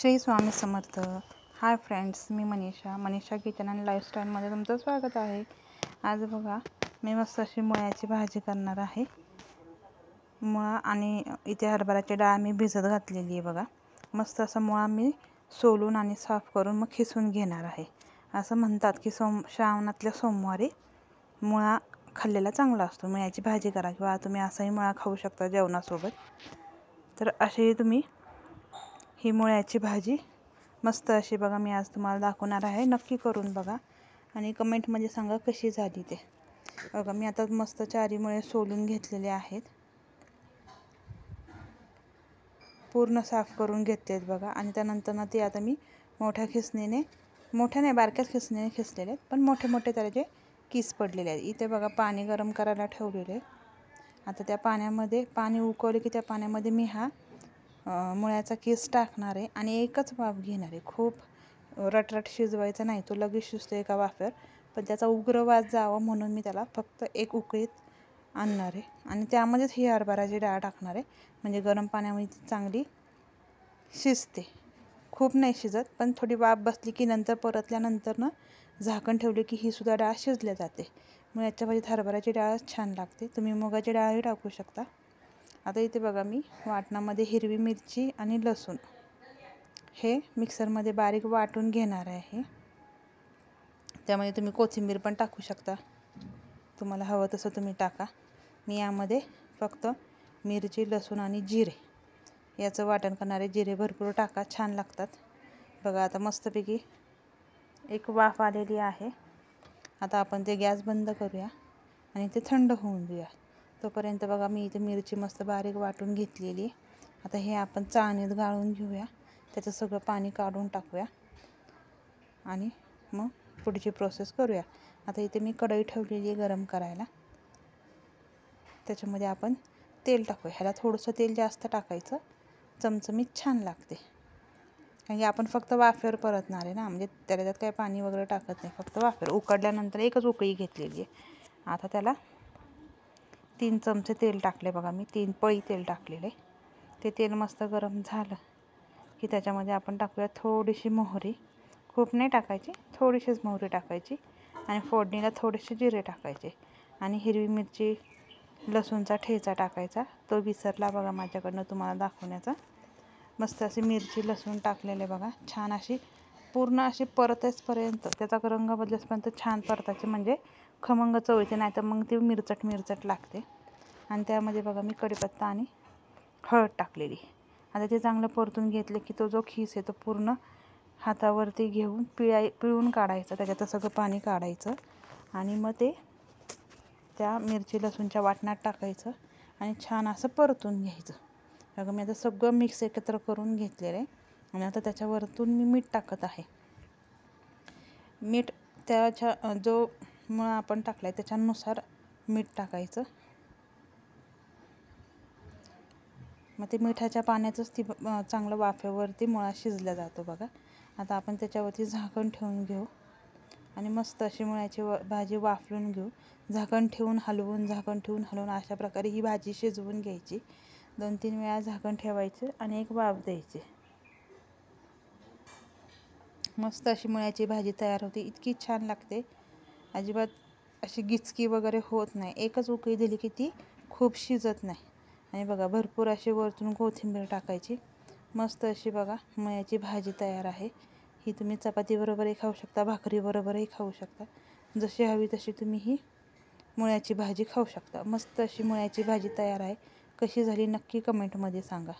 Shri Swami Samarth. Hi friends, मी Manisha kitchen and लाईफस्टाईलमध्ये तुमचं स्वागत आहे. आज बघा मी मस्त अशी मुळ्याची भाजी करणार आहे. मुळा आणि इथे हरभऱ्याची डाळ मी भिजत घातलेली आहे. बघा मस्त असा मुळा मी सोलून आणि साफ करून मग खिसून घेणार आहे. असं म्हणतात की श्रावणातल्या सोमवारी मुळा खाल्लेला चांगला असतो. मुळ्याची भाजी करा किंवा तुम्ही असाही मुळा खाऊ शकता जेवणासोबत. तर अशी तुम्ही ही मुळ्याची भाजी मस्त अशी बघा मी आज तुम्हाला दाखवणार आहे. नक्की करून बघा आणि कमेंटमध्ये सांगा कशी झाली ते. बघा मी आता मस्त 4 मुळे सोलून घेतलेले आहेत. पूर्ण साफ करून घेतलेत बघा. आणि त्यानंतर ते आता मी मोठ्या नाही बारक्याच खिसणीने खिसलेले आहेत, पण मोठे त्याचे किस पडलेले आहेत. इथे बघा पाणी गरम करायला ठेवलेले. आता त्या पाण्यामध्ये पाणी उकळले की त्या पाण्यामध्ये मी हा मुळ्याचा किस टाकणार आहे आणि एकच वाफ घेणार आहे. खूप रटरट शिजवायचा नाही, तो लगेच शिजतो एका वाफेवर. पण त्याचा उग्र वास जावा म्हणून मी त्याला फक्त एक उकळीत आणणार आहे आणि त्यामध्येच ही हरभऱ्याची डाळ टाकणार आहे. म्हणजे गरम पाण्यामध्ये चांगली शिजते. खूप नाही शिजत, पण थोडी वाफ बसली की नंतर परतल्यानंतर झाकण ठेवले की ही सुद्धा डाळ शिजल्या जाते. मग याच्या भाजीत हरभऱ्याची डाळ छान लागते. तुम्ही मुगाची डाळही टाकू शकता. आता इथे बघा मी वाटणामध्ये हिरवी मिरची आणि लसूण हे मिक्सरमध्ये बारीक वाटून घेणार आहे. त्यामध्ये तुम्ही कोथिंबीर पण टाकू शकता, तुम्हाला हवं तसं तुम्ही टाका. मी यामध्ये फक्त मिरची, लसूण आणि जिरे याचं वाटण करणार आहे. जिरे भरपूर टाका, छान लागतात. बघा आता मस्तपैकी एक वाफ आलेली आहे. आता आपण ते गॅस बंद करूया आणि ते थंड होऊन देऊया. तोपर्यंत बघा मी इथे मिरची मस्त बारीक वाटून घेतलेली. आता हे आपण चाळणीत गाळून घेऊया, त्याचं सगळं पाणी काढून टाकूया आणि मग पुढची प्रोसेस करूया. आता इथे मी कढई ठेवलेली आहे गरम करायला. त्याच्यामध्ये आपण तेल टाकूया. ह्याला थोडंसं तेल जास्त टाकायचं, चमचमीत छान लागते. कारण की आपण फक्त वाफेवर परतणार आहे ना, म्हणजे त्याच्यात काही पाणी वगैरे टाकत नाही, फक्त वाफेवर. उकडल्यानंतर एकच उकळी घेतलेली आहे. आता त्याला 3 चमचे तेल टाकले बघा मी, 3 पळी तेल टाकलेले. ते तेल मस्त गरम झालं की त्याच्यामध्ये आपण टाकूया थोडीशी मोहरी. खूप नाही टाकायची, थोडीशीच मोहरी टाकायची आणि फोडणीला थोडेसे जिरे टाकायचे आणि हिरवी मिरची, लसूणचा ठेचा टाकायचा. तो विसरला बघा माझ्याकडनं तुम्हाला दाखवण्याचा. मस्त अशी मिरची, लसूण टाकलेले बघा. छान अशी पूर्ण अशी परतेसपर्यंत, त्याचा रंग बदलेसपर्यंत छान परतायचे, म्हणजे खमंग चव येते. नाही तर मग ती मिरचट लागते. आणि त्यामध्ये बघा मी कढीपत्ता आणि हळद टाकलेली. आता ते चांगलं परतून घेतले की तो जो खीस आहे तो पूर्ण हातावरती घेऊन पिळून काढायचं. त्याच्यात सगळं पाणी काढायचं आणि मग ते त्या मिरची लसूणच्या वाटणात टाकायचं आणि छान असं परतून घ्यायचं. बघा मी आता सगळं मिक्स एकत्र करून घेतलेलं आहे आणि आता त्याच्यावरतून मी मीठ टाकत आहे. मीठ त्याच्या जो मुळा आपण टाकला आहे त्याच्यानुसार मीठ टाकायचं. मग ते मिठाच्या पाण्यातच ती चांगलं वाफेवरती मुळा शिजला जातो बघा. आता आपण त्याच्यावरती झाकण ठेवून घेऊ आणि मस्त अशी मुळ्याची भाजी वाफलून घेऊ. झाकण ठेवून हलवून अशा प्रकारे ही भाजी शिजवून घ्यायची. 2-3 वेळा झाकण ठेवायचं आणि एक वाफ द्यायची. मस्त अशी मुळ्याची भाजी तयार होते. इतकी छान लागते, अजिबात अशी गिचकी वगैरे होत नाही. एकच उकळी दिली की ती खूप शिजत नाही. आणि बघा भरपूर अशी वरतून कोथिंबीर टाकायची. मस्त अशी बघा मुळ्याची भाजी तयार आहे. ही तुम्ही चपातीबरोबरही खाऊ शकता, भाकरीबरोबरही खाऊ शकता. जशी हवी तशी तुम्ही ही मुळ्याची भाजी खाऊ शकता. मस्त अशी मुळ्याची भाजी तयार आहे. कशी झाली नक्की कमेंटमध्ये सांगा.